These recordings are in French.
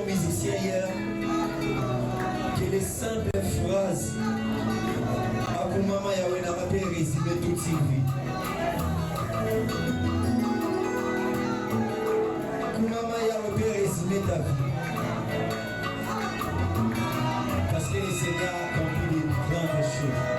musiciens hier que les simples phrases à maman Yahweh n'a pas pu résumer toute sa vie. Maman Yahweh peut résumer ta vie. Parce que le Seigneur a accompli de grandes choses.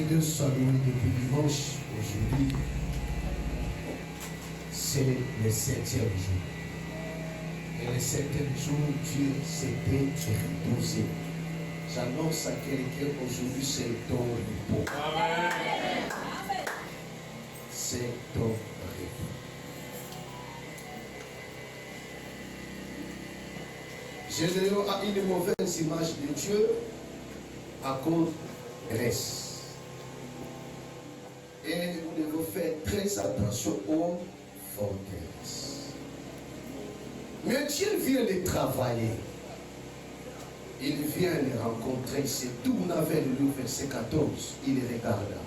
Dieu soit loué depuis dimanche. Aujourd'hui, c'est le 7e jour. Et le 7e jour, Dieu s'était reposé. J'annonce à quelqu'un aujourd'hui, c'est ton repos. Amen. C'est ton repos. Gédéon a une mauvaise image de Dieu à cause de reste. Et nous devons faire très attention aux forteresses. Mais Dieu vient les travailler. Il vient les rencontrer. C'est tout. On avait lu verset 14. Il les regarda.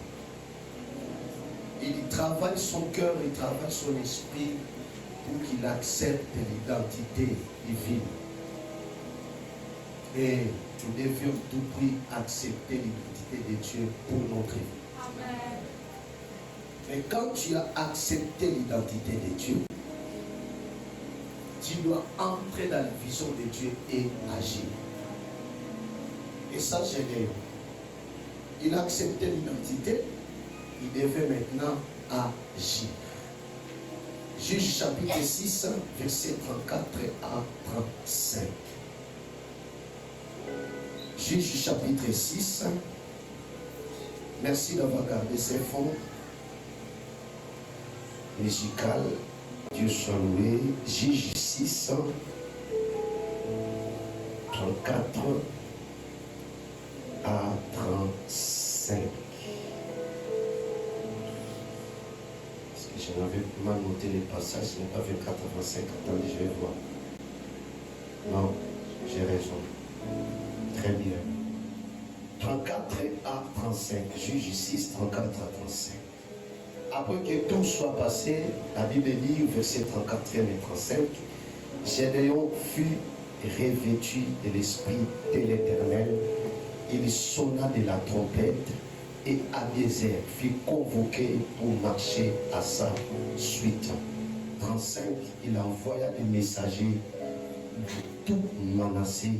Il travaille son cœur, il travaille son esprit pour qu'il accepte l'identité divine. Et nous devions tout prix accepter l'identité de Dieu pour notre vie. Amen. Mais quand tu as accepté l'identité de Dieu, tu dois entrer dans la vision de Dieu et agir. Et ça, Gédéon, il a accepté l'identité, il devait maintenant agir. Juge chapitre 6, versets 34 à 35. Juge chapitre 6. Merci d'avoir gardé ces fonds musical. Dieu soit loué. Juge 6, 34 à 35. Parce que je n'avais pas noté les passages, je n'ai pas vu 85. Attendez, je vais voir. Non, j'ai raison. Très bien. 34 à 35. Juge 6, 34 à 35. Après que tout soit passé, la Bible dit, verset 34 et 35, Gédéon fut revêtu de l'Esprit de l'Éternel. Il sonna de la trompette et Abiezer fut convoqué pour marcher à sa suite. 35, il envoya des messagers de tout Manassé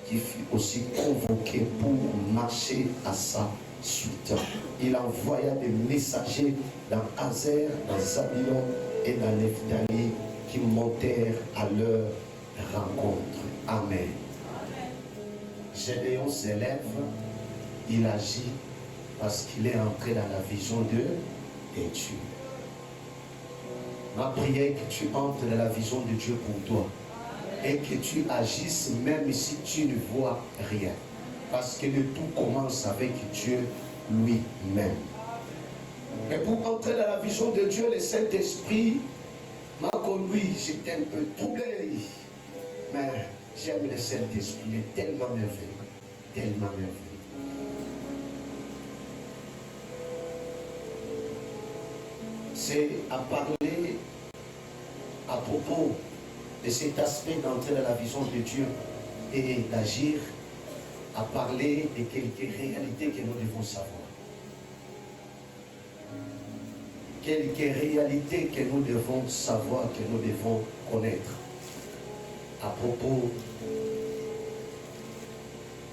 qui fut aussi convoqué pour marcher à sa suite. Il envoya des messagers dans Azer, dans Zabulon et dans Nephtali qui montèrent à leur rencontre. Amen. Gédéon s'élève, il agit parce qu'il est entré dans la vision de Dieu. Ma prière est que tu entres dans la vision de Dieu pour toi et que tu agisses même si tu ne vois rien. Parce que le tout commence avec Dieu lui-même. Et pour entrer dans la vision de Dieu, le Saint-Esprit m'a conduit. J'étais un peu troublé. Mais j'aime le Saint-Esprit. Il est tellement merveilleux. Tellement merveilleux. C'est à parler à propos de cet aspect d'entrer dans la vision de Dieu et d'agir, à parler de quelques réalités que nous devons savoir. Quelques réalités que nous devons savoir, que nous devons connaître à propos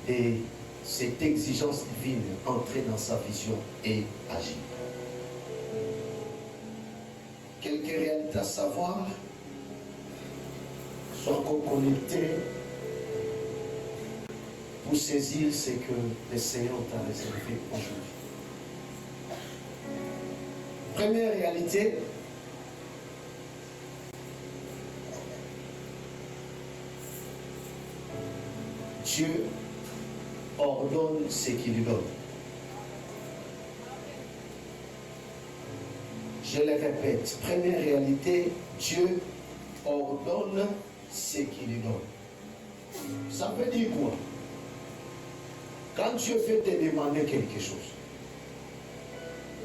de cette exigence divine, entrer dans sa vision et agir. Quelques réalités à savoir, sois connectés pour saisir ce que le Seigneur t'a réservé aujourd'hui. Première réalité, Dieu ordonne ce qu'il lui donne. Je le répète, première réalité, Dieu ordonne ce qu'il lui donne. Ça veut dire quoi? Quand Dieu veut te demander quelque chose,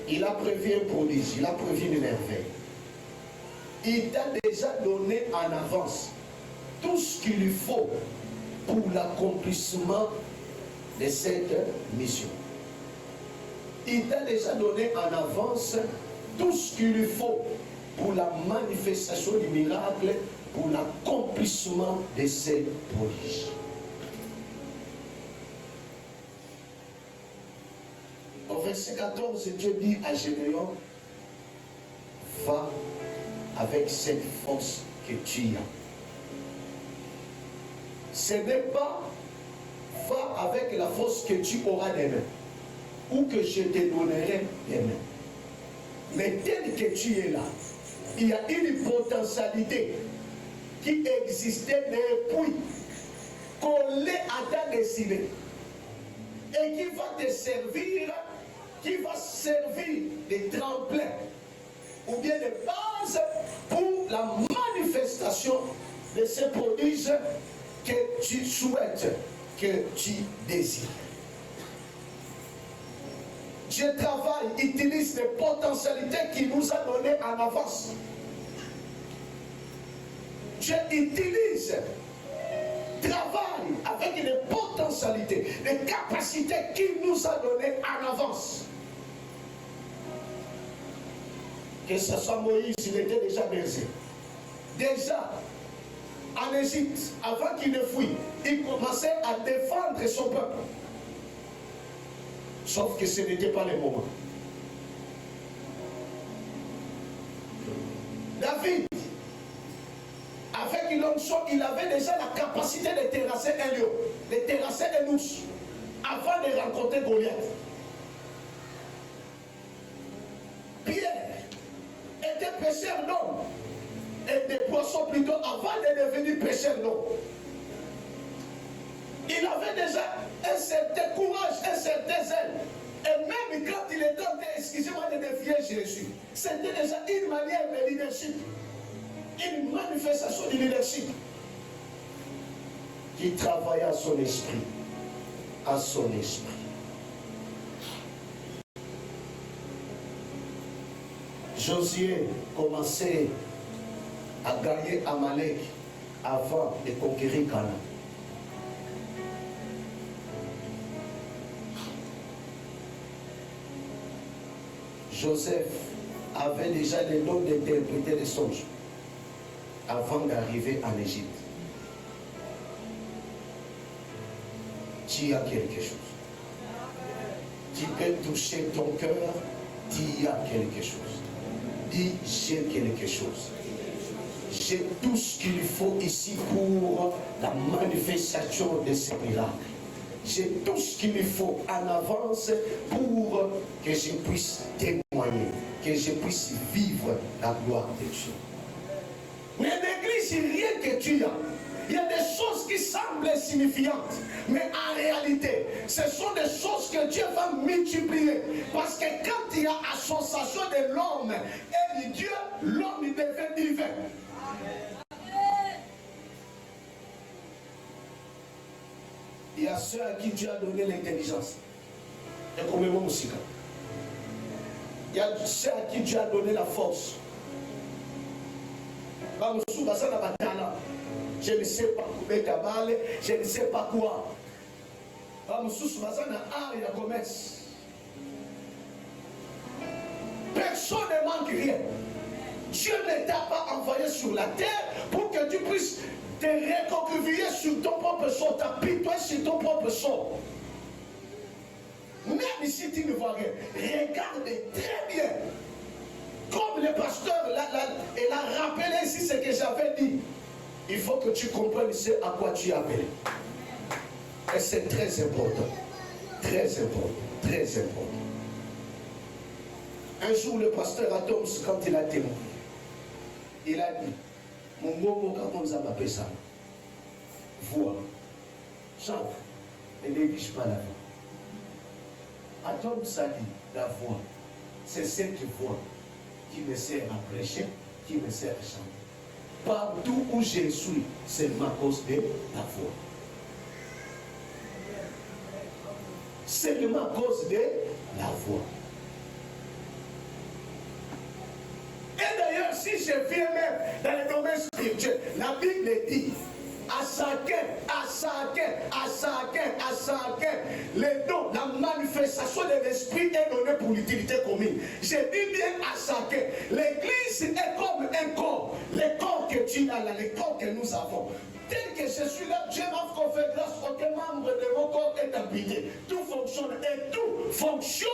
il a prévu un prodige, il a prévu une merveille. Il t'a déjà donné en avance tout ce qu'il lui faut pour l'accomplissement de cette mission. Il t'a déjà donné en avance tout ce qu'il lui faut pour la manifestation du miracle, pour l'accomplissement de ces prodiges. Au verset 14, Dieu dit à Gédéon, va avec cette force que tu as. Ce n'est pas va avec la force que tu auras des mains ou que je te donnerai des mains. Mais tel que tu es là, il y a une potentialité qui existait depuis collée à ta destinée et qui va te servir, qui va servir de tremplin ou bien de base pour la manifestation de ces prodiges que tu souhaites, que tu désires. Dieu travaille, utilise les potentialités qu'il nous a données en avance. Dieu utilise, travaille avec les potentialités, les capacités qu'il nous a données en avance. que ce soit Moïse, il était déjà bercé. Déjà, en Égypte, avant qu'il ne fuit, il commençait à défendre son peuple. Sauf que ce n'était pas le moment. David, avec une onction, il avait déjà la capacité de terrasser un lion, de terrasser un ours, avant de rencontrer Goliath. Pierre était pêcheur d'hommes et de poissons plutôt avant de devenir pêcheur d'hommes. Il avait déjà un certain courage, un certain zèle. Et même quand il est tenté, excusez-moi, de défier Jésus, c'était déjà une manière de leadership, une manifestation de leadership qui travaillait à son esprit. À son esprit. Josué commençait à gagner Amalek avant de conquérir Canaan. Joseph avait déjà le don d'interpréter les songes avant d'arriver en Égypte. Tu as quelque chose. Tu peux toucher ton cœur, tu as quelque chose. Dis, j'ai quelque chose. J'ai tout ce qu'il faut ici pour la manifestation de ce miracle. J'ai tout ce qu'il faut en avance pour que je puisse témoigner, que je puisse vivre la gloire de Dieu. Mais l'église, rien que tu as. Il y a des choses qui semblent insignifiantes, mais en réalité, ce sont des choses que Dieu va multiplier. Parce que quand il y a association de l'homme et de Dieu, l'homme devient divin. Il y a ceux à qui Dieu a donné l'intelligence. Et comme moi aussi. Il y a ceux à qui Dieu a donné la force. Je ne sais pas couper cabale, je ne sais pas quoi. Personne ne manque rien. Dieu ne t'a pas envoyé sur la terre pour que tu puisses te recroqueviller sur ton propre sort, t'apitoyer sur ton propre sort. Même si tu ne vois rien, regarde très bien. Comme le pasteur il a rappelé ici ce que j'avais dit. Il faut que tu comprennes ce à quoi tu es appelé. Et c'est très important. Très important. Très important. Un jour, le pasteur Atoms, quand il a témoigné, il a dit, mon mot, comment nous avons appelé ça? Voix. Chante. Ne néglige pas la voix. Atoms a dit, la voix, c'est cette voix qui me sert à prêcher, qui me sert à chanter. Partout où je suis, c'est ma cause de la voix. C'est ma cause de la voix. Et d'ailleurs, si je viens même dans le domaine spirituel, la Bible dit, à chacun, les dons, la manifestation de l'esprit est donnée pour l'utilité commune. Je dis bien à chacun. L'église est comme un corps. Le corps que tu as là, le corps que nous avons. Tel que je suis là, Dieu m'a fait grâce, aucun membre de mon corps est habité. Tout fonctionne et tout fonctionne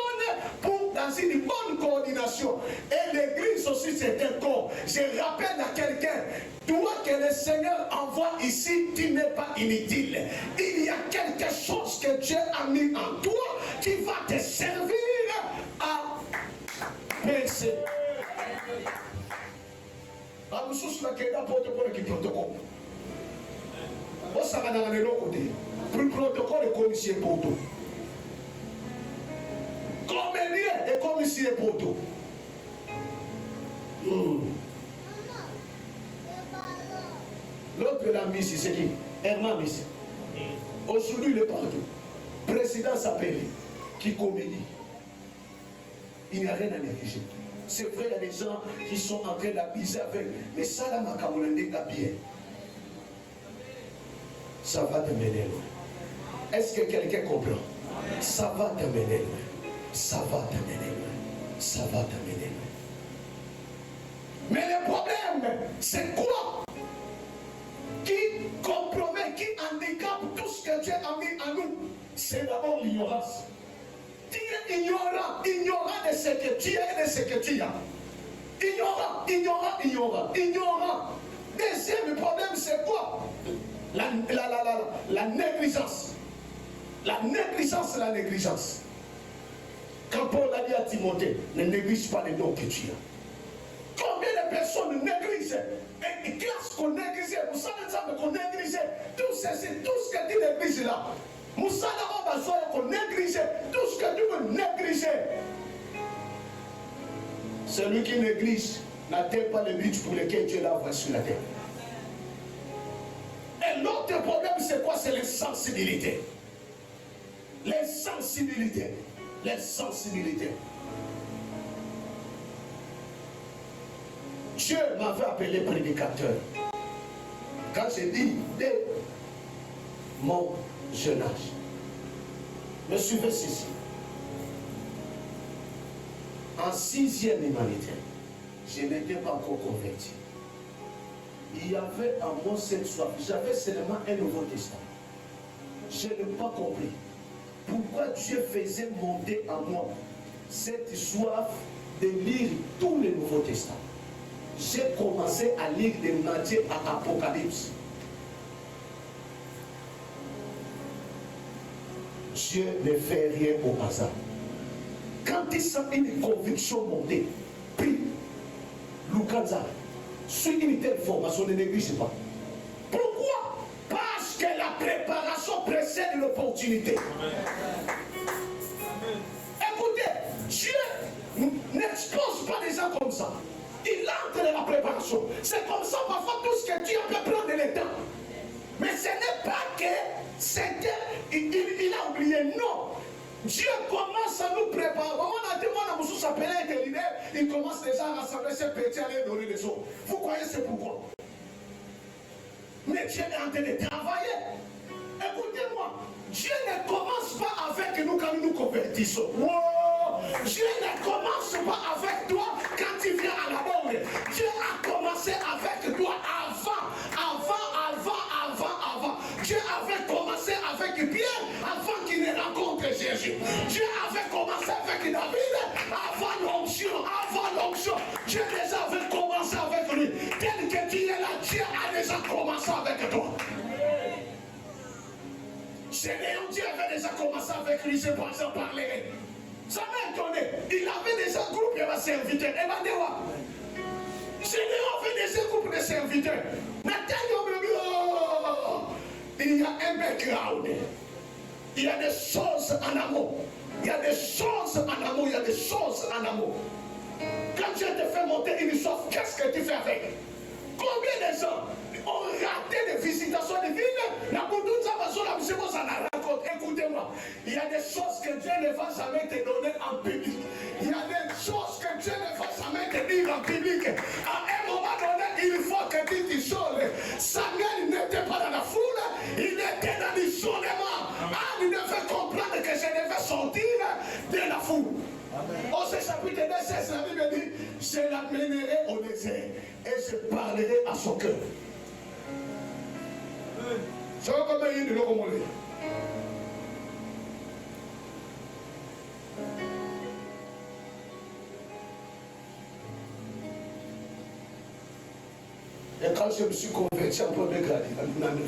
dans une bonne coordination. Et l'église aussi, c'est un corps. Je rappelle à quelqu'un, toi que le Seigneur envoie ici, tu n'es pas inutile. Il y a quelque chose que Dieu a mis en toi qui va te servir à penser. Plus protocole est commissaire pour tout. Combien est commissaire pour tout. L'autre la Miss, c'est qui? Herman Miss. Aujourd'hui, il est partout. Président s'appelle qui comédie. Il n'y a rien à négliger. C'est vrai, il y a des gens qui sont en train d'abuser avec. Mais ça, là, ma camarade, bien. Ça va te mener loin. Est-ce que quelqu'un comprend? Ça va te mener loin. Ça va te mener loin. Ça va te mener loin. Mais le problème, c'est quoi qui compromet, qui handicape tout ce que Dieu a mis en nous? C'est d'abord l'ignorance. Tu es ignorant de ce que tu es et de ce que tu as. Ignorant. Deuxième problème, c'est quoi? La négligence. La négligence. Quand Paul a dit à Timothée, ne néglige pas les dons que tu as. Combien de personnes négligent? Et qu'est-ce qu'on néglige? Vous savez qu'on néglige tout ce que tu négliges là. Vous savez qu'on néglige tout ce que tu veux négliger. Celui qui néglige n'atteint pas le but pour lequel Dieu l'a envoyé sur la terre. Et l'autre problème, c'est quoi? C'est les sensibilités. Les sensibilités. Dieu m'avait appelé prédicateur. Quand j'ai dit, dès mon jeune âge, me suivez ceci. En 6e humanitaire, je n'étais pas encore converti. Il y avait en moi cette soif. J'avais seulement un Nouveau Testament. Je n'ai pas compris pourquoi Dieu faisait monter en moi cette soif de lire tous les Nouveaux Testaments. J'ai commencé à lire de Matthieu à Apocalypse. Dieu ne fait rien au hasard. Quand il sent une conviction monter, prie, Lukanza, suis une telle formation, ne néglige pas. Pourquoi? Parce que la préparation précède l'opportunité. Écoutez, Dieu n'expose pas des gens comme ça. Il entre dans la préparation. C'est comme ça, parfois, tout ce que Dieu peut prendre le temps. Mais ce n'est pas que c'était, il a oublié, non. Dieu commence à nous préparer. Il commence déjà à rassembler ses petits à les donner les autres. Vous croyez c'est pourquoi? Mais Dieu est en train de travailler. Écoutez-moi, Dieu ne commence pas avec nous quand nous nous convertissons. Wow. Dieu ne commence pas avec toi quand tu viens à la mort. Dieu a commencé avec toi avant. Dieu avait commencé avec Pierre avant qu'il ne rencontre Jésus. Dieu avait commencé avec David avant l'onction. Dieu déjà avait commencé avec lui. Tel que tu es là, Dieu a déjà commencé avec toi. Généon, Dieu avait déjà commencé avec lui, je pense en parler. Ça m'a étonné. Il avait déjà un groupe de serviteurs. Généon avait déjà un groupe de serviteurs. Il y a un background. Il y a des choses en amont. Quand Dieu te fait monter une soif, qu'est-ce que tu fais avec? Combien de gens ont raté des visitations divines? Écoutez-moi, il y a des choses que Dieu ne va jamais te donner en public. Il y a des choses que Dieu ne va jamais te dire en public. À un moment donné, il faut que tu t'isoles. Samuel n'était pas dans la foule, il était dans l'isolement. Il devait comprendre que je devais sortir de la foule. Au chapitre 2, la Bible dit, je l'amènerai au désert et je parlerai à son cœur. Je vais comme il de l'homme. Et quand je me suis converti en premier grade, en 2009,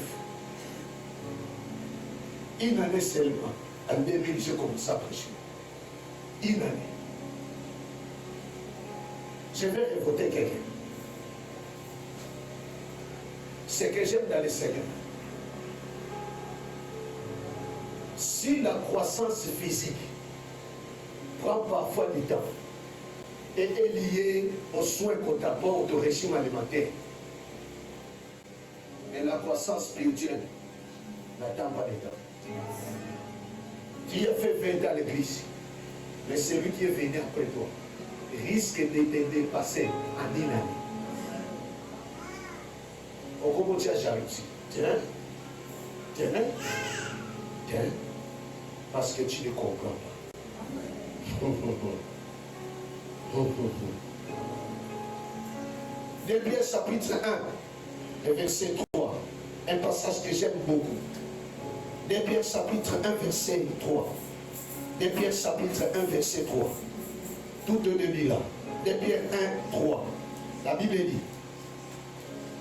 une année seulement, en 2000, j'ai commencé à prêcher. Une année. Je vais révolter quelqu'un. Ce que j'aime dans le Seigneur, si la croissance physique prend parfois du temps et est liée aux soins qu'on t'apporte au régime alimentaire, et la croissance spirituelle n'attend pas de temps. Tu as fait 20 ans à l'église, mais celui qui est venu après toi risque de te dépasser en une année. Au comment tu as jamais ici? Tiens. Parce que tu ne comprends pas. 2 Pierre chapitre 1, et verset 3. Un passage que j'aime beaucoup. 2 Pierre chapitre 1, verset 3. 2 Pierre chapitre 1, verset 3. Tout au début là. 2 Pierre 1, 3. La Bible dit.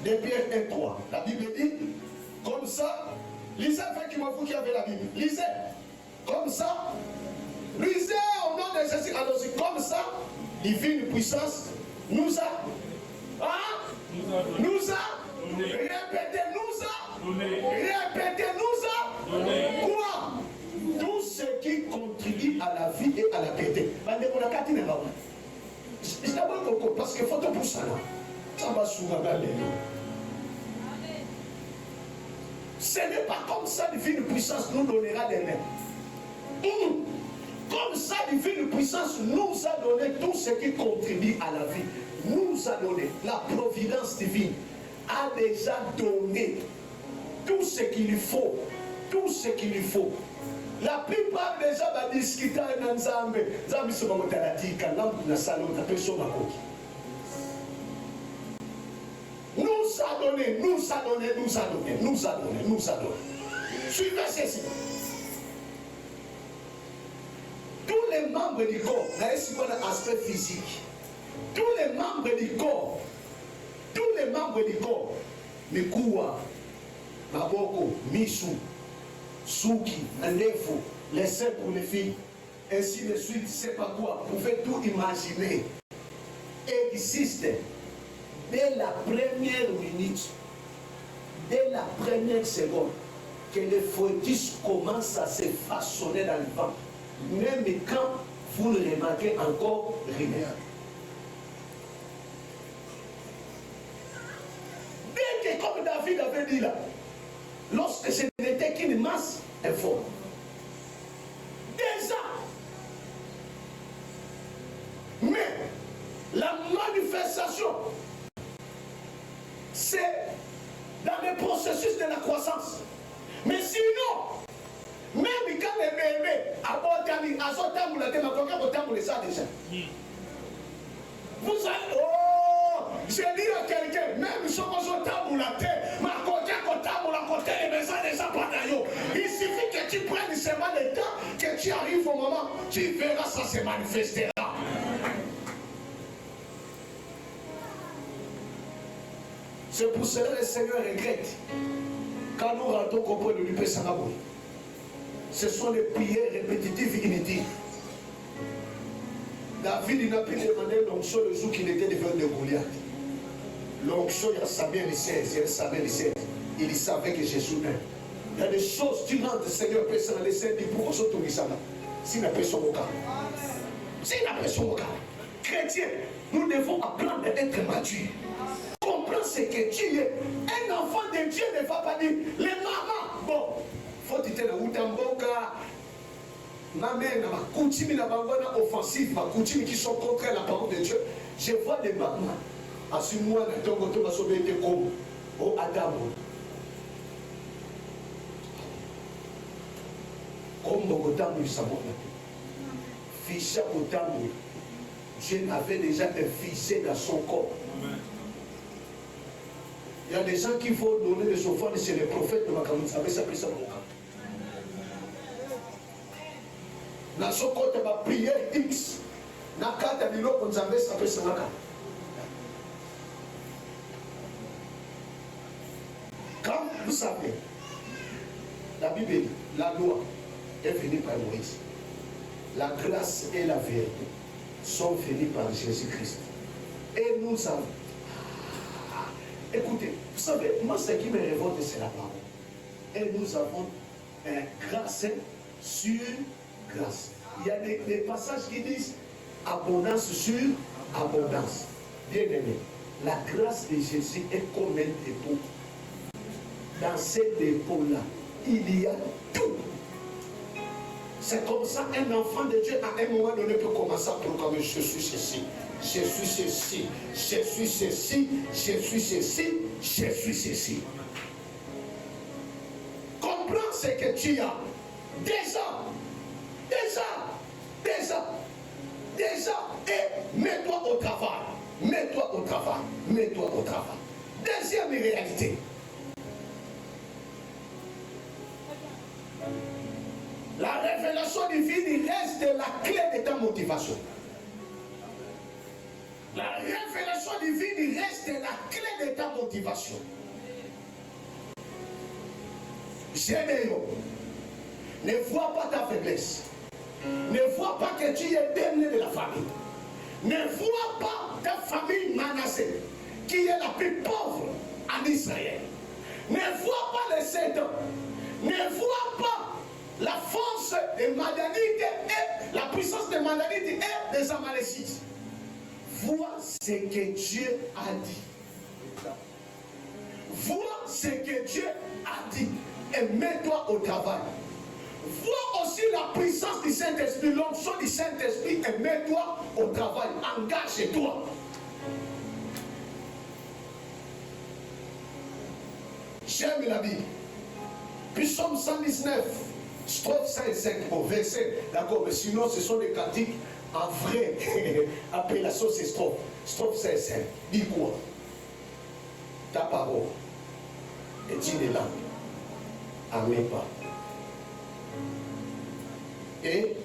2 Pierre 1, 3. La Bible dit, comme ça, lisez avec moi, vous qui avez la Bible. Lisez. Comme ça, lisez au nom de Jésus. Alors, comme ça, divine puissance nous a. Nous a. Répétez, nous a. Répétez, nous a. Quoi? Tout ce qui contribue à la vie et à la piété. Parce que faut te pousser là. Ça va souvent aller. Ce n'est pas comme ça, divine puissance nous donnera des mains. Comme ça, divine puissance nous a donné tout ce qui contribue à la vie. Nous a donné. La providence divine a déjà donné tout ce qu'il lui faut. Tout ce qu'il lui faut. La plupart des gens vont discuter dans Nzambe. Nzambe se va monter à la tika, l'âme na salon, la personne à côté. Nous a donné, nous a donné, nous a donné, nous a donné, nous a donné. Suivez ceci. Tous les membres du corps, là, c'est pas l'aspect physique. Tous les membres du corps, Mikoua, Maboko, Michou, Souki, Ndefo, les seins pour les filles, ainsi de suite, c'est pas quoi. Vous pouvez tout imaginer. Existe dès la première minute, dès la première seconde, que le fœtus commence à se façonner dans le ventre. Même quand vous ne remarquez encore rien. Dès que, comme David avait dit là, lorsque ce n'était qu'une masse informe. Déjà. Mais la manifestation, c'est dans le processus de la croissance. Mais sinon, même quand les bébés abordent à son temps, déjà. Vous savez, oh, j'ai dit à quelqu'un, même si on a temps la terre, ma côté, les maisons déjà pas d'ailleurs. Il suffit que tu prennes seulement le temps, que tu arrives au moment, tu verras ça se manifestera. C'est pour cela que le Seigneur regrette quand nous rentrons comprendre de l'UP Sanaboui. Ce sont les prières répétitives inutiles. David n'a plus demandé l'onction le jour qu'il était devant de Goliath. L'onction, il savait les 16, il savait que Jésus est. Il y a des choses tu rentres, Seigneur, personne dans les 16 pour qu'on s'autorise ça. Si la personne au cas. Si la personne au cas. Chrétien, nous devons apprendre à être matures. Comprends ce que tu es. Un enfant de Dieu ne va pas dire, les mamans, bon, faut que tu te Utamboka, ma mère, ma coutume, ma bangona offensive, ma coutume qui sont contre la parole de Dieu. Je vois des mamans. À ce moment, la tongoto va sauver des comme au Adam. Comme Bogota, nous savons. Ficha Bogota, Dieu avait déjà un fichier dans son corps. Il y a des gens qui vont donner des offrandes chez les prophètes de Makamou. Ça s'appelle ça. Dans son côté, ma prière X. Nakata Lilo Konzambe s'appelle ça. Quand vous savez, la Bible dit, la loi est venue par Moïse. La grâce et la vérité sont venues par Jésus-Christ. Et nous avons. Écoutez, vous savez, moi ce qui me révolte, c'est la parole. Et nous avons grâce sur grâce. Il y a des passages qui disent abondance sur abondance. Bien aimé, la grâce de Jésus est comme un dépôt. Dans ces dépôts-là, il y a tout. C'est comme ça un enfant de Dieu à un moment donné peut commencer à proclamer je suis ceci, je suis ceci, je suis ceci, je suis ceci, je suis ceci. Comprends ce que tu as. Déjà, et mets-toi au travail. Mets-toi au travail. Mets-toi au travail. Deuxième réalité. La révélation divine reste la clé de ta motivation. La révélation divine reste la clé de ta motivation. Généo, ne vois pas ta faiblesse. Ne vois pas que tu es dernier de la famille. Ne vois pas ta famille Manassé, qui est la plus pauvre en Israël. Ne vois pas les 7 ans. Ne vois pas la force des Madianites et la puissance des Madianites et des Amalécites. Vois ce que Dieu a dit. Vois ce que Dieu a dit et mets-toi au travail. Vois aussi la puissance du Saint-Esprit, l'onction du Saint-Esprit et mets-toi au travail. Engage-toi. J'aime la Bible. Psaume 119, strophe 5 et 5 au verset. D'accord, mais sinon ce sont des cantiques en vrai appellation, c'est strophe. Strophe 5 et 5. Dis quoi? Ta parole est une lampe à mes pas et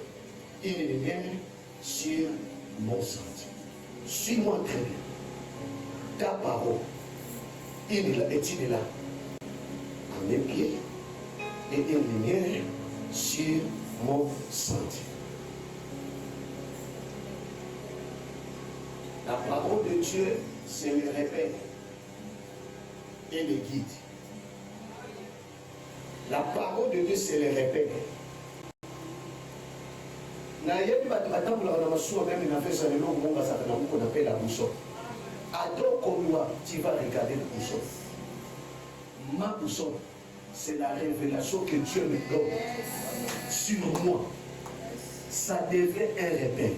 une lumière sur mon sentier. Suis-moi très bien. Ta parole est une lampe à mes pieds et une lumière sur mon sentier. La parole de Dieu, c'est le repère et le guide. La parole de Dieu, c'est le repère. Tu vas regarder la boussole. Ma boussole, c'est la révélation que Dieu me donne sur moi. Ça devient un repère.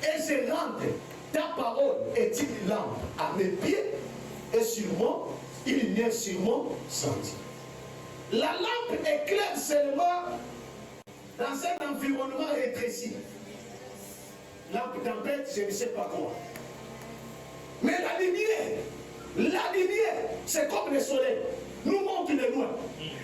Et je rentre. Ta parole est une lampe à mes pieds et sur moi, une lumière sur mon sentier. La lampe éclaire seulement dans un environnement rétréci. Lampe tempête, je ne sais pas quoi. Mais la lumière, c'est comme le soleil. Nous montre de loin.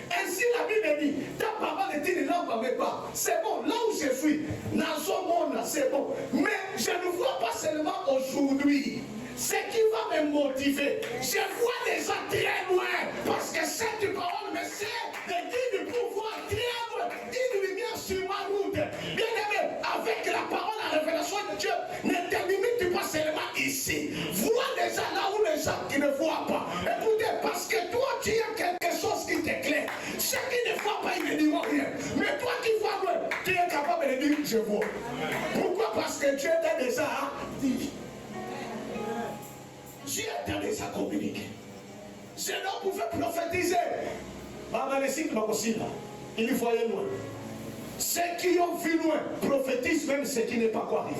Ainsi la Bible dit, ta parole est une lampe à mes pas. C'est bon, là où je suis, dans ce monde, c'est bon. Mais je ne vois pas seulement aujourd'hui. Ce qui va me motiver, je vois les gens très loin. Parce que cette parole me sert de guide pour voir très loin. Une lumière sur ma route. Bien aimé, avec la parole, la révélation de Dieu, ne te limite pas seulement ici. Vois les gens là où les gens qui ne voient pas. Écoutez, parce que toi, tu as quelque chose qui t'éclaire. Ceux qui ne voient pas, ils ne diront rien. Mais toi qui vois loin, tu es capable de dire je vois. Pourquoi? Parce que Dieu t'a déjà dit. Dieu t'a déjà communiqué. Je ne pouvais prophétiser. Il voyait loin. Ceux qui ont vu loin prophétisent même ce qui n'est pas quoi arrivé.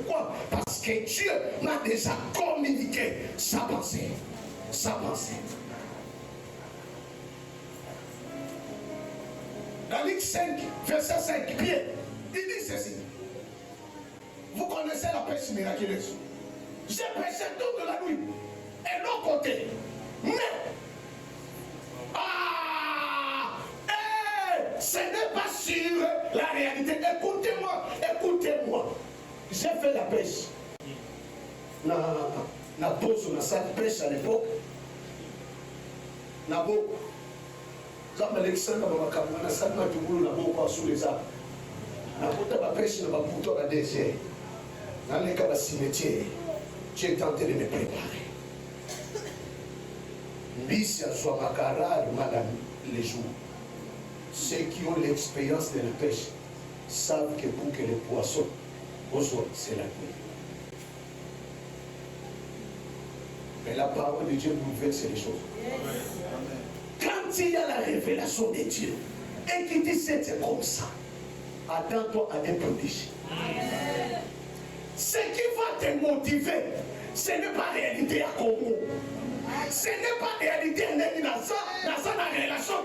Pourquoi? Parce que Dieu m'a déjà communiqué sa pensée. Sa pensée. Dans Luc 5, verset 5, Pierre, il dit ceci. Vous connaissez la pêche miraculeuse. J'ai pêché toute la nuit. Et l'autre côté. Mais, ce n'est pas sur la réalité. Écoutez-moi, écoutez-moi. J'ai fait la pêche. Na pose na salle pêche à l'époque. Na beau. Comme Alexandre na salle na tubulu na beau sous les arbres. Na kota ba pêche na ba puto na désert. Na les cas cimetière. J'ai tenté de me préparer. Bis à soi makara madame les jours. Ceux qui ont l'expérience de la pêche savent que pour que les poissons reçoivent, c'est la nuit. Mais la parole de Dieu bouleverse les choses. Quand il y a la révélation de Dieu et qu'il dit c'est comme ça, attends-toi à un prodige. Ce qui va te motiver, ce n'est pas réalité à Congo. Ce n'est pas réalité dans sa relation,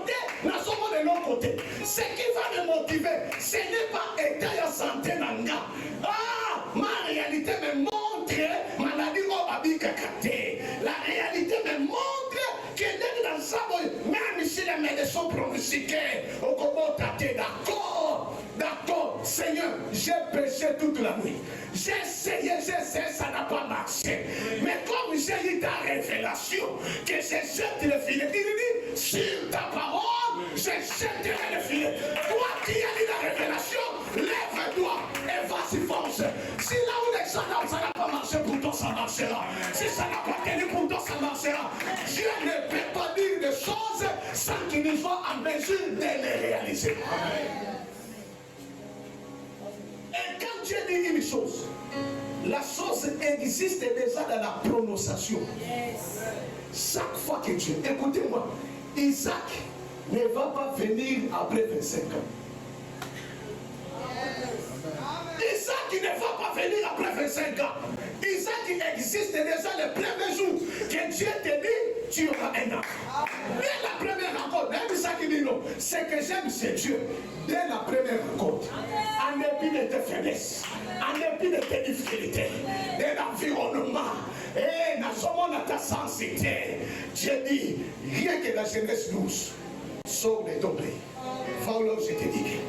dans son monde de l'autre côté. Ce qui va me motiver, ce n'est pas état de santé nanga. Ah, ma réalité me montre maladie au babi kakate. La réalité me montre que dans sa même si les médecins pronostiqués, au comment t'es d'accord. D'accord, Seigneur, j'ai péché toute la nuit. J'ai essayé, ça n'a pas marché. Mais comme j'ai eu ta révélation, que je jette le filet, il dit, sur ta parole, je jetterai le filet. Toi qui as eu la révélation, lève-toi et vas-y, fonce. Si là où les gens ça n'a pas marché, pour toi ça marchera. Si ça n'a pas tenu, pour toi ça marchera. Dieu ne peut pas dire des choses sans qu'il nous soit en mesure de les réaliser. Amen. Et quand Dieu dit une chose, la chose existe déjà dans la prononciation. Yes. Chaque fois que Dieu, écoutez-moi, Isaac ne va pas venir après 25 ans. Yes. Isaac ne va pas venir après 25 ans. Isaac existe déjà le premier jour que Dieu te dit, tu auras un enfant. Dès la première rencontre, même Isaac dit non, ce que j'aime c'est Dieu. Dès la première rencontre, en dépit de tes faiblesses, en dépit de tes difficultés, de l'environnement, et dans ce monde ta sensité, Dieu dit, rien que la jeunesse douce, sort de ton pays. Va là où je te dis,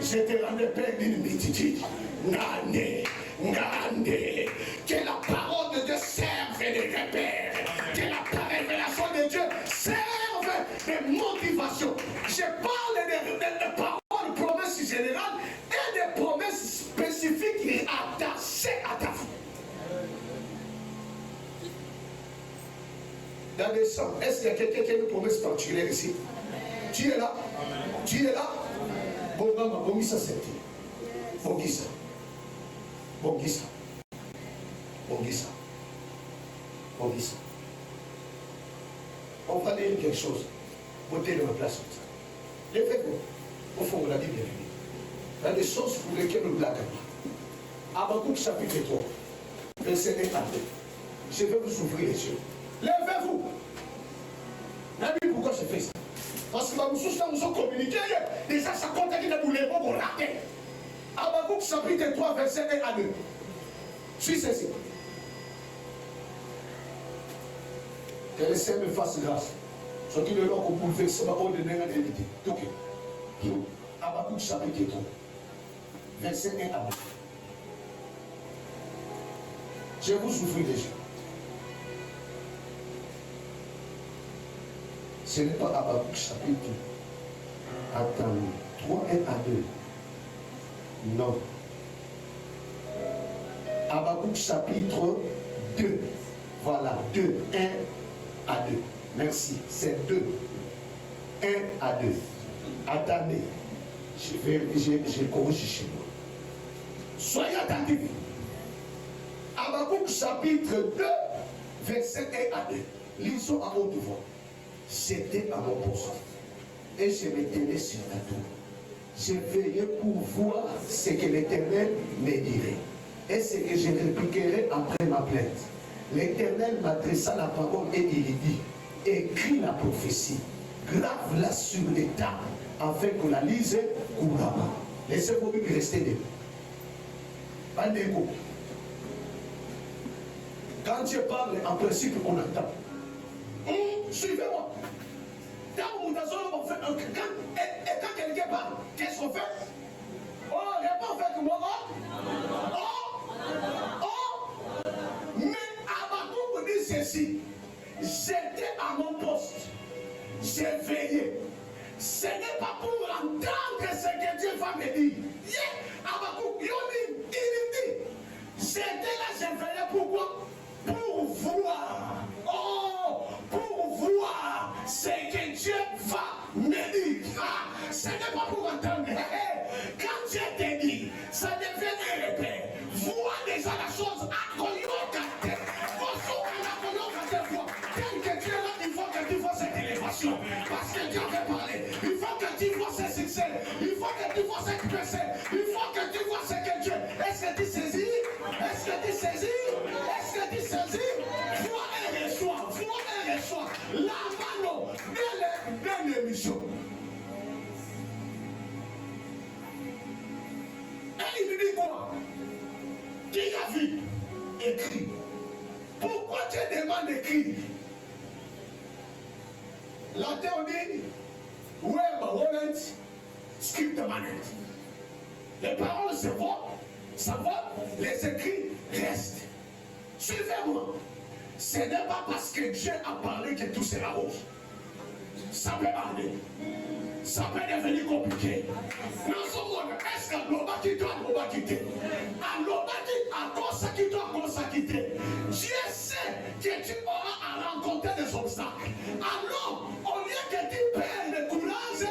je te rendrai père d'une multitude. Ngande, que la parole de Dieu serve de repère, que la révélation de Dieu serve de motivation. Je parle de paroles, de promesses générales et de promesses spécifiques attachées à ta vie. Dans les champs, est-ce qu'il y a quelqu'un qui a une promesse particulière ici? Tu es là? Tu es là? Bon, maman, bon, ça c'est bon, ça. Bon, ça. Bon, ça. Bon, ça. On va lire quelque chose. Montez de ma place. Levez-vous. Au fond, on a dit bienvenue. Dans des choses pour lesquelles nous blaguons. Habakkuk chapitre 3, verset 1 à 2. Je vais vous ouvrir les yeux. Levez-vous. N'avez pourquoi je fais ça? Parce que nous sommes communiqués. Déjà, ça compte qu'il a boulé pour rater. Habakkuk chapitre 3, verset 1 à 2. Suis ceci. Que le Seigneur me fasse grâce. Ce qui est là qu'on peut faire, c'est ma ordre de l'éviter. Donc, Habakkuk chapitre 3, verset 1 à 2. Je vous ouvre les yeux. Ce n'est pas Habakkuk chapitre 3, 1 à 2. Non. Habakkuk chapitre 2. Voilà, 2, 1 à 2. Merci, c'est 2. 1 à 2. Attendez, je corrige chez moi. Soyez attentifs. Habakkuk chapitre 2, verset 1 à 2. Lisons à haute voix. J'étais à mon poste et je me tenais sur la tour. Je veillais pour voir ce que l'Éternel me dirait et ce que je répliquerai après ma plainte. L'Éternel m'adressa la parole et il dit, écris la prophétie, grave-la sur les tables afin qu'on la lise couramment. Laissez-vous rester debout. Quand Dieu parle, en principe, on entend. Suivez-moi. Et quand quelqu'un parle, qu'est-ce qu'on fait? Oh, répond avec moi. Mais Habakkuk dit ceci. J'étais à mon poste. J'ai veillé. Ce n'est pas pour entendre ce que Dieu va me dire. Habakkuk, il dit. J'étais là, j'ai veillé pourquoi? Pour voir. Pour voir ce que Dieu va me dire. Ce n'est pas pour entendre. Quand Dieu te dit, ça devient un repère. Vois déjà la chose à Koyokate. Tel que Dieu là, il faut que tu vois cette élévation. Parce que Dieu veut parler. Il faut que tu vois ce succès. Il faut que tu vois cette percée. Il faut que tu vois ce que Dieu. Est-ce que tu saisis? Est-ce que tu saisis? Est-ce que tu saisis? Vois et reçois. Vois et reçois. écrit. Pourquoi Dieu demande d'écrire? La terre dit, Web, Wallet, Script Manet. Les paroles se voient, ça va, les écrits restent. Suivez-moi. Ce n'est pas parce que Dieu a parlé que tout sera rose. Ça peut parler. Ça peut devenir compliqué. Nous sommes est-ce que l'on va quitter? Alors, à cause qui doit quitter. Dieu sait que tu auras à rencontrer des obstacles. Alors, au lieu que tu perdes le courage,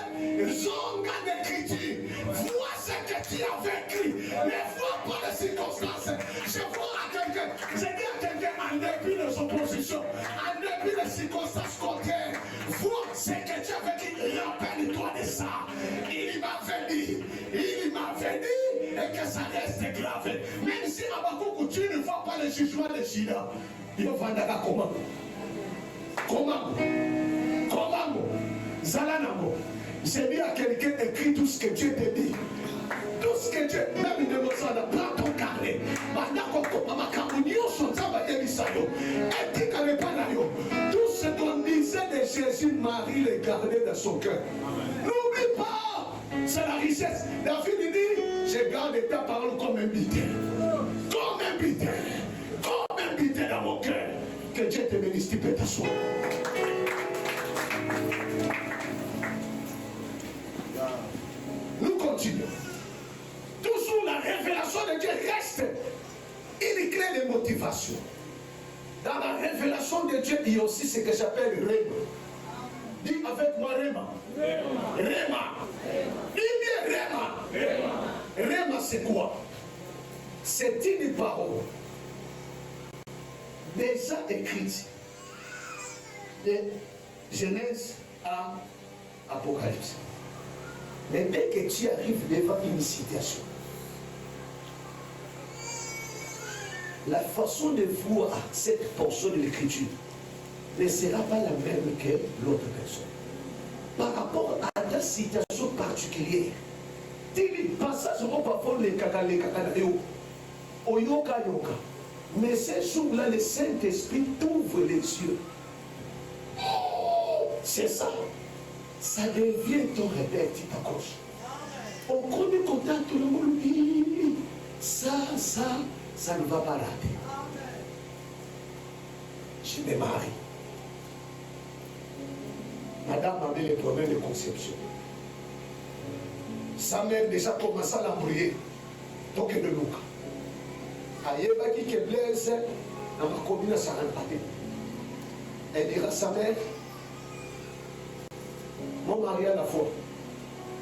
zonga d'écriture. Vois ce que tu as vécu. Ne vois pas les circonstances. Je vois à quelqu'un, je dis à quelqu'un, en dépit de son position, en dépit des circonstances contraires, vois ce que tu as vécu. Rappelle-toi de ça. Il m'avait dit et que ça reste grave. Même si Abakouk, tu ne vois pas le jugement de Shida, il va dire comment? Zalanamo. J'ai dit à quelqu'un, écris tout ce que Dieu te dit. Tout ce que Dieu, même une émotion, prends ton carnet. Tout ce qu'on disait de Jésus, Marie le gardait dans son cœur. N'oublie pas, c'est la richesse. David dit, je garde ta parole comme un bitin. Comme un bitin. Comme un bitin dans mon cœur. Que Dieu te bénisse, tu peux t'asseoir. Nous continuons. Toujours la révélation de Dieu reste une clé de motivation. Dans la révélation de Dieu, il y a aussi ce que j'appelle Réma. Dis avec moi Réma. Réma. Dis bien Réma. Réma, c'est quoi? C'est une parole déjà écrite de Genèse à Apocalypse. Mais dès que tu arrives devant une situation, la façon de voir cette portion de l'écriture ne sera pas la même que l'autre personne. Par rapport à ta situation particulière, tu passage au parfois les kakanayo, au yoga. Mais ce jour-là, le Saint-Esprit t'ouvre les yeux. Oh, c'est ça. Ça devient ton repère, tu t'accroches. On connaît content, tout le monde dit, ça ne va pas rater. Je me marie. Madame avait les problèmes de conception. Sa mère déjà commencé à l'embrouiller. Donc de Luca. Aïeba qui est blesse, dans ma commune à Sarantapé. Elle dira à sa mère, mon mari à la fois.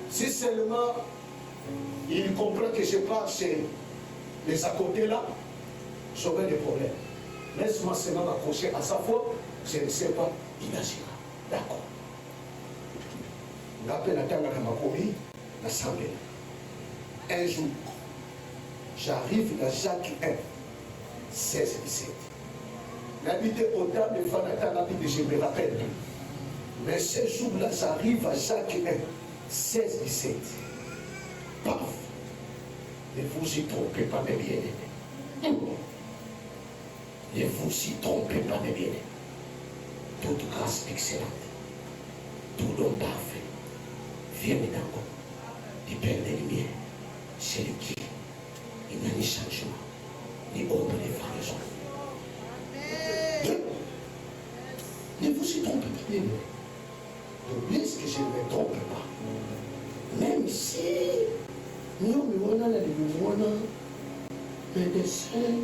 Si seulement il comprend que je pars chez les à côté là, j'aurai des problèmes. Laisse-moi seulement m'accrocher à sa foi, je ne sais pas, il agira. D'accord. L'appel à Tanga dans ma commune, l'assemblée. Un jour, j'arrive dans Jacques 1, 16 17. L'habité au dame de Vanata, l'habité, je me rappelle plus. Mais ce jour-là, j'arrive à Jacques 1, 16 17. Paf! Ne vous y trompez pas, mes bien-aimés. Ne vous y trompez pas, mes bien-aimés. Toute grâce excellente, tout don parfait, vient maintenant du Père des Lumières, celui qui il n'y a ni changement, ni ombre de variation. Ne vous y trompez pas, bien-aimés. Est-ce que je ne me trompe pas? Même si nous me voyons mais des saints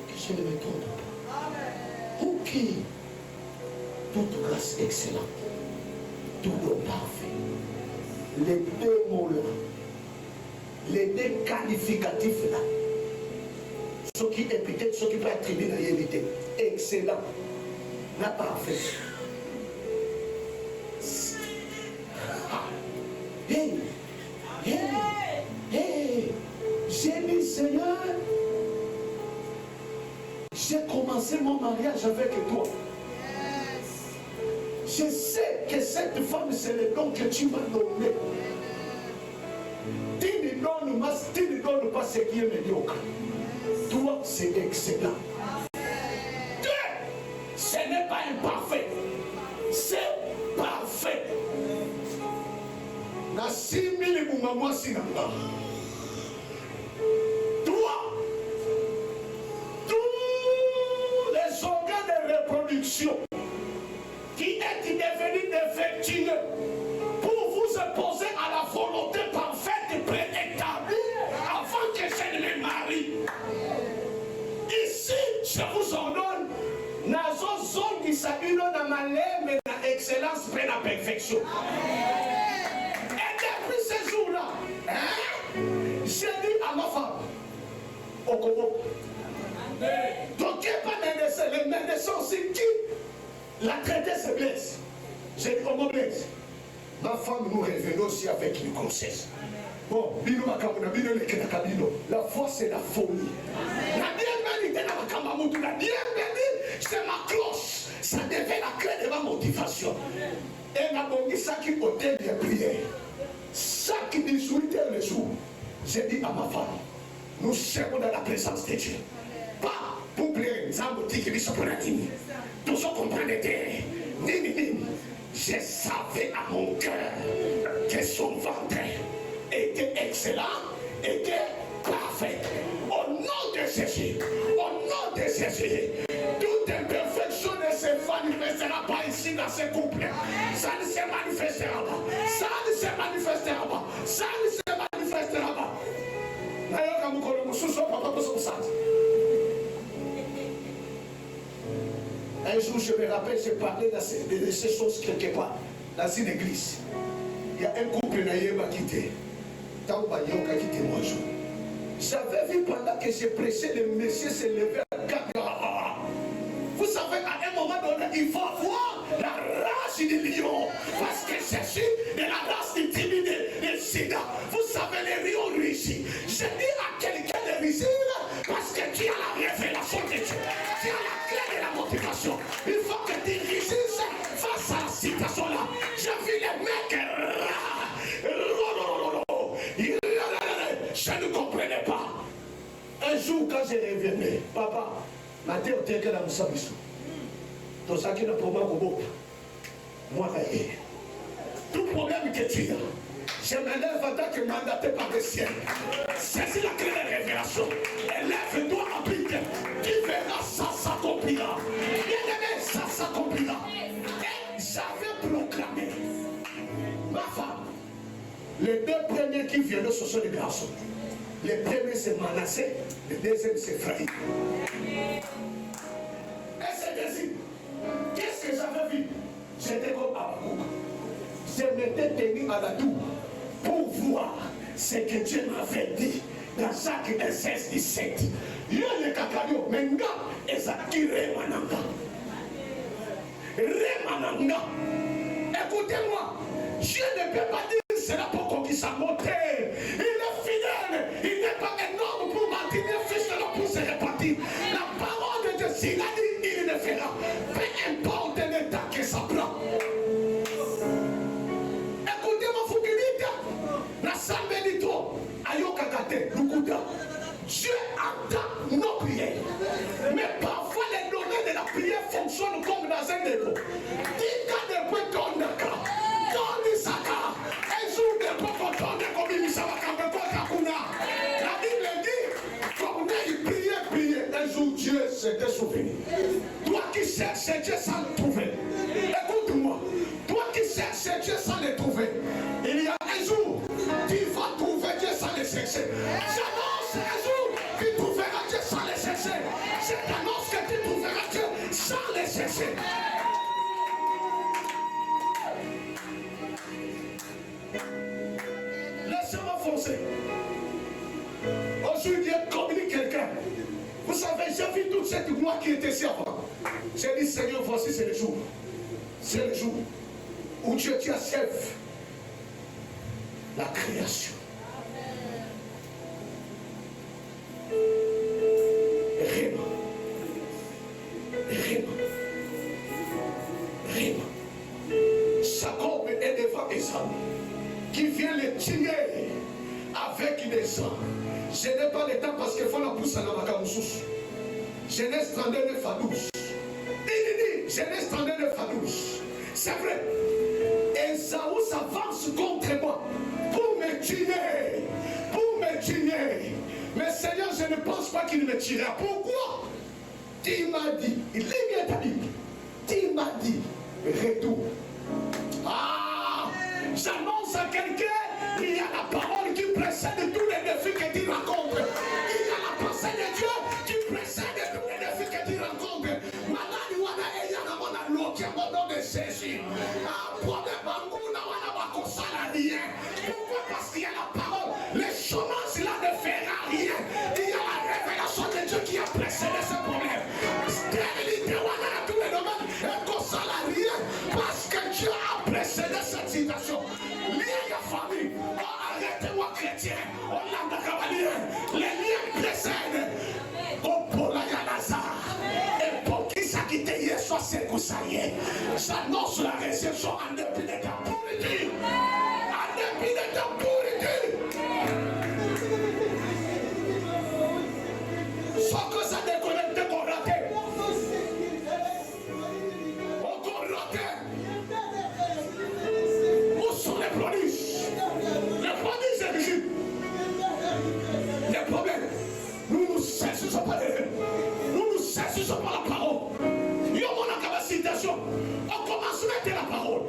que je ne me trompe pas. Ok. Toute grâce excellente, tout don parfait. Les deux mots là, les deux qualificatifs là, ce qui est peut-être, ce qui peut attribuer la réalité, excellent, n'a pas fait. Hey, j'ai dit Seigneur, j'ai commencé mon mariage avec toi. Je sais que cette femme, c'est le don que tu m'as donné. Tu ne donnes pas ce qui est médiocre. Toi, c'est excellent. Ce n'est pas imparfait. C'est parfait. Na 6 000 moumamwa sinanga. Toi, tous les organes de reproduction qui est devenu défectueux pour vous opposer à la volonté parfaite préétablie avant que je ne me marie. Ici, je vous ordonne, nazo zone qui s'habille dans ma lèvre, dans excellence, pleine à perfection. Et depuis ce jour-là, j'ai dit à ma femme, au Congo, donc il n'y a pas de médecin, les médecins aussi qui la traité se blesse. J'ai dit, on me blesse. Ma femme, nous revenons aussi avec une grossesse. Bon, la foi c'est la folie. La bienvenue, c'est ma cloche. Ça devait la clé de ma motivation. Et ma bonne ça qui hôtel de prière. Chaque 18 heures le jour, j'ai dit à ma femme, nous serons dans la présence de Dieu. Pas pour plaire, ça me dit que nous sommes pour la dîme. Tout ça comprenait. Je savais à mon cœur que son ventre était excellent, était parfait. Au nom de Jésus, toute imperfection ne se manifestera pas ici dans ce couple. Ça ne se manifestera pas. Ça ne se manifestera pas. Ça ne se manifestera pas. Un jour, je me rappelle, j'ai parlé de ces choses quelque part, dans une église. Il y a un couple qui quitté. J'avais vu pendant que j'ai prêché, le monsieur s'est levé à 4 heures. Vous savez, à un moment donné, il faut avoir la rage du lion. Parce que je suis de la race du timide et sida. Vous savez, les lions rugissent. Je dis à quelqu'un de rugir parce que tu as la révélation de Dieu. Tu as la clé de la motivation. Il faut que tu rugisses face à la situation-là. J'ai vu les mecs. Je ne comprenais pas. Un jour, quand je revenais, papa, ma tête était que la moussabissou. Tout ça qui n'a pas moi, tout problème que tu as, je me lève en tant que mandaté par le ciel. C'est la clé de révélation. Lève-toi en pique. Tu verras, ça s'accomplira. Bien aimé, ça s'accomplira. Et j'avais proclamé ma femme. Les 2 premiers qui viennent, ce sont les garçons. Le premier c'est Manassé, le deuxième c'est Frahim. Et c'est désir. Qu'est-ce que j'avais vu? J'étais comme Abakouk. Je m'étais tenu à la tour pour voir ce que Dieu m'avait dit dans Jacques 16, 17. Il y a le cacario, Menga, et Zaki Remananga. Remananga. Écoutez-moi, je ne peux pas dire cela pour qu'on puisse monter. Il est fidèle, il n'est pas énorme pour maintenir fils de l'homme pour se répartir. La parole de Dieu, s'il a dit, il le fera. Peu importe l'état que ça prend. Écoutez-moi, vous qui dites, la Sambelito, Ayokakate, Lukuda, Dieu attend nos prières. Mais parfois les données de la prière fonctionnent comme dans un défaut. Dika de Bwetondaka, Tondisaka, un jour de Popotonde comme il s'en va quand même. La Bible dit, comme il priait, un jour Dieu s'était souvenu. Toi qui cherches Dieu sans le trouver, écoute-moi, toi qui cherches Dieu sans le trouver, il y a un jour, tu vas trouver Dieu sans le chercher. J'annonce un jour, tu trouveras Dieu sans le chercher. Je t'annonce que tu trouveras Dieu sans le chercher. Laissez-moi foncer. Aujourd'hui, Dieu communique quelqu'un. Vous savez, j'ai vu toute cette gloire qui était ici avant. J'ai dit, Seigneur, voici c'est le jour. C'est le jour où Dieu t'achève la création. Rima. Jacob est devant Esaü, qui vient le tuer avec des sang. Je n'ai pas le temps parce qu'il faut la pousser à la Makamousous. Genèse 39 à 12. Il dit, Genèse 39 à 12. C'est vrai. Esaü s'avance contre moi pour me tuer. Pour me tuer. Mais Seigneur, je ne pense pas qu'il me tuera. Pourquoi? Tu m'as dit, il est bien ta Bible. Tu m'as dit, retourne. Ah, j'annonce à quelqu'un, il y a la parole qui précède tous les défis que tu rencontres. Il y a la pensée de Dieu qui précède tous les défis que tu rencontres. Madame, wana eyana mona loki au nom de Jésus. Ah, problème banguna wana bakosala rien. Pourquoi? Parce qu'il y a la parole. Les chômages là ne feront rien. Il y a la révélation de Dieu qui a précédé ce problème. Stérilité wana à tous les domaines. Et kosala rien. Parce que Dieu a précédé cette situation. Lié la famille. Oh, arrêtez-moi chrétien. Oh, landa cavalier. Les liens précèdent. Oh, pour la Yanaza. Et pour qui ça quitte hier, soit c'est que ça y est. J'annonce la réception en dépit de ta pourriture. En dépit de ta pourriture. Sans que ça déconnecte mon raté. Où sont les prodiges? Les prodiges c'est visible. Les problèmes, nous nous saisissons pas de eux. Nous nous saisissons pas la parole. Yo mon capacitation. On commence à mettre la parole.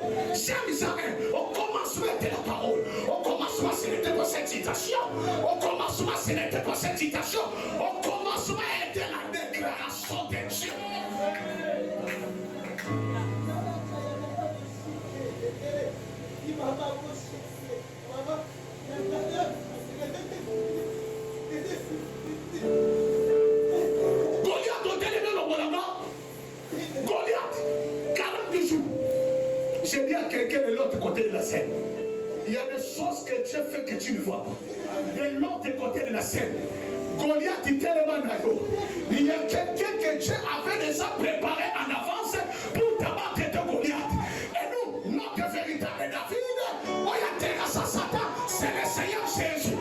On commence à mettre la parole. On commence à se mettre pour cette citation. On commence à se mettre pour cette citation. On commence à aider la déclaration de Dieu. Goliath au télé de l'Obolama. Goliath, 40 jours. J'ai dit à quelqu'un de l'autre côté de la scène. Il y a des choses que Dieu fait que tu ne vois pas. De l'autre côté de la scène. Goliath est tellement naïf. Il y a quelqu'un que Dieu avait déjà préparé en avance pour t'abattre de Goliath. Et nous, notre véritable David, on y a terre à Satan, c'est le Seigneur Jésus.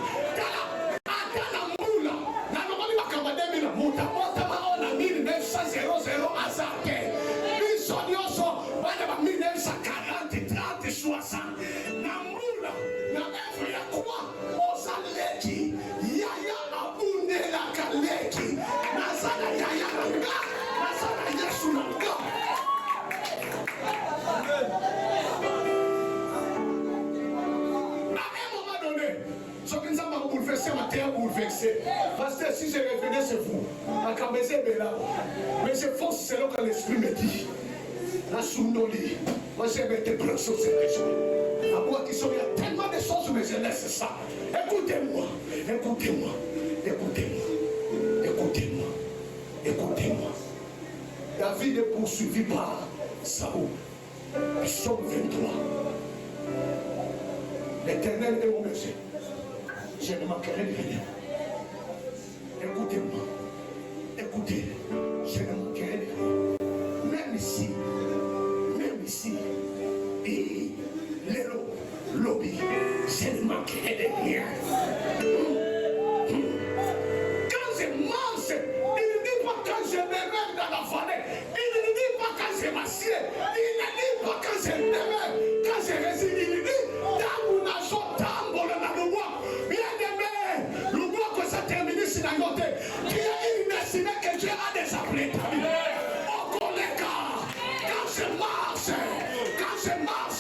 Parce que si je revenais, c'est vous. Mais je fonce selon que l'esprit me dit. La sounoli. Moi, j'ai mis des blocs sur cette région. À moi qui sont, il y a tellement de choses, mais je laisse ça. Écoutez-moi. Écoutez-moi. Écoutez-moi. Écoutez-moi. Écoutez-moi. David est poursuivi par Saoul. Psaume 23. L'Éternel est mon berger. Je ne manquerai de rien. Écoutez-moi. Écoutez. Je ne manquerai de rien. Même ici, et les lobbies, je ne manquerai de rien. Quand je mange, il ne dit pas quand je me mets dans la vallée. Il ne dit pas quand je m'assieds. Il ne dit pas quand je me mets. Quand je réside, il dit dans mon agent, dans mon amour. Bien-aimé, le mois que ça termine, c'est la note. Qui a une destinée que Dieu a déjà préparée. Au collègue, quand je marche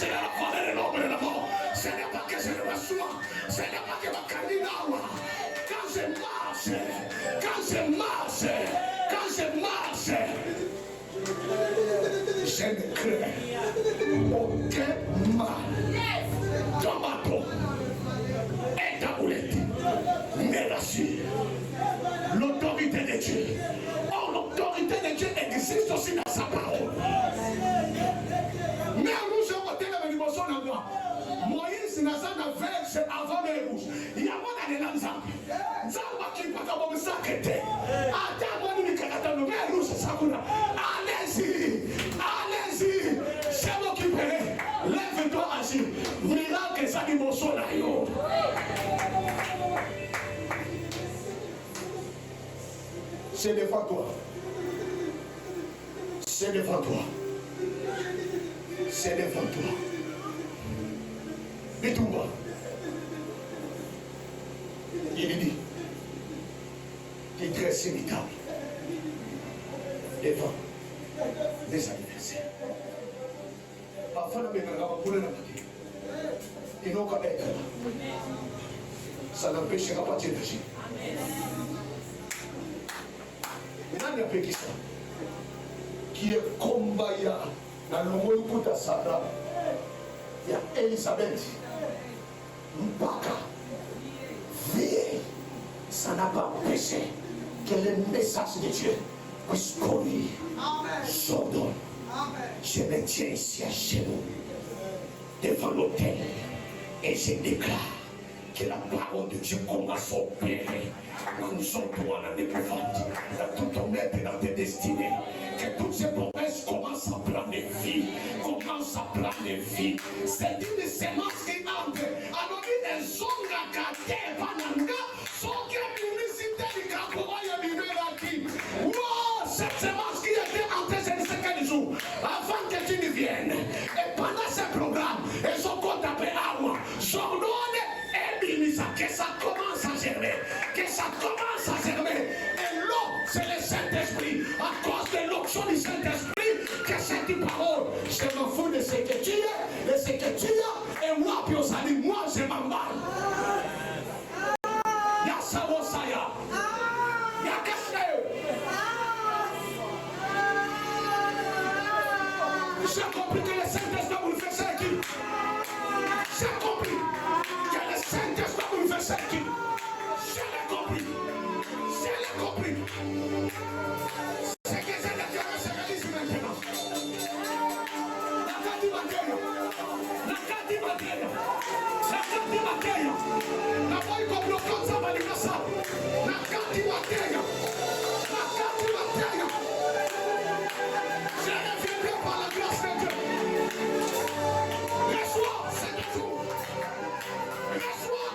dans la vallée de l'ombre de la mort, ce n'est pas que je le reçois, ce n'est pas que ma candidat. Quand je marche, je ne crains aucun mal. Tomato et taboulette me rassure. L'autorité de Dieu. Or, l'autorité de Dieu existe aussi dans sa parole. Mais nous sommes dans l'émotion de moi. Moïse n'a pas fait avant les rouges. Il y a pas de l'ensemble. Zamba qui peut avoir me s'arrêter. Attends-moi, nous, nous, mais rouge, ça vous allez-y. Allez-y. C'est moi qui paierai. Lève-toi, agis. Miracle, ça dit mon son là. C'est devant toi. C'est devant toi. c'est devant toi. Bitouma. Il dit, qui dresse une table devant les anniversaires. Afin de me rappeler la magie. Ils n'ont qu'à être là. Ça n'empêchera pas Dieu d'agir. Nani apekisa qui est combat dans le monde de Sarah. Il y a Elisabeth Mpaka vieille. Ça n'a pas empêché que le message de Dieu puisse courir. J'ordonne. Je me tiens ici à genoux devant l'autel et je déclare que la parole de Dieu commence à opérer. Nous sommes toi dans les ventes, dans tout ton être et dans tes destinées. Que toutes ces promesses commencent à prendre vie. Commencent à prendre vie. C'est une sémence qui entre. Alors, il est zone à gâter, bananga, son qui est publicité du Capoua et du Mélaki. Wow, cette sémence qui était entrée, je ne sais quel jour, avant que tu ne viennes. Et pendant ce programme, ils ont compté à moi. J'ordonne que ça commence à germer, que ça commence à germer. Et l'eau, c'est le Saint-Esprit. À cause de l'onction du Saint-Esprit, que cette parole, je m'en fous de ce que tu es, de ce que tu as. Et moi, puis on s'est dit, moi, je m'en bats. Yassa Wosaya. Yakashe. J'ai compris que le Saint-Esprit vous le fait ça qui. J'ai compris. Je l'ai compris. Je l'ai compris. Ce que j'ai déclaré se réalise maintenant. La carte du matériel. La carte du matériel. La carte du matériel. La voix qu'on bloque comme ça va lui faire ça. La carte du matériel. La carte du matériel. Je reviendrai par la grâce de Dieu. Reçois, c'est le jour. Reçois.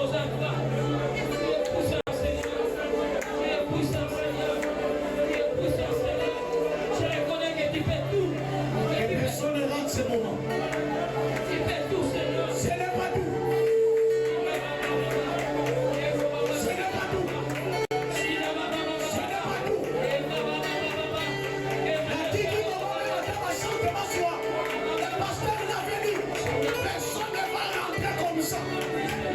Et personne ne rate ce moment. Ce n'est pas tout. Ce n'est pas tout. Ce n'est pas tout. La dit qui m'a donné la tête à chanter ma soie. Le pasteur l'avait dit. Personne ne va rentrer comme ça.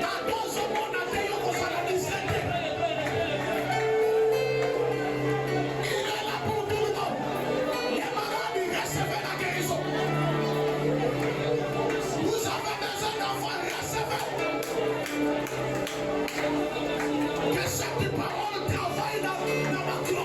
À cause de mon atelier, on s'en a dit c'était. Il est là pour tout le monde. Les malades, ils recevez la guérison. Vous avez besoin d'enfants, recevez. Que cette parole travaille dans ma cloche.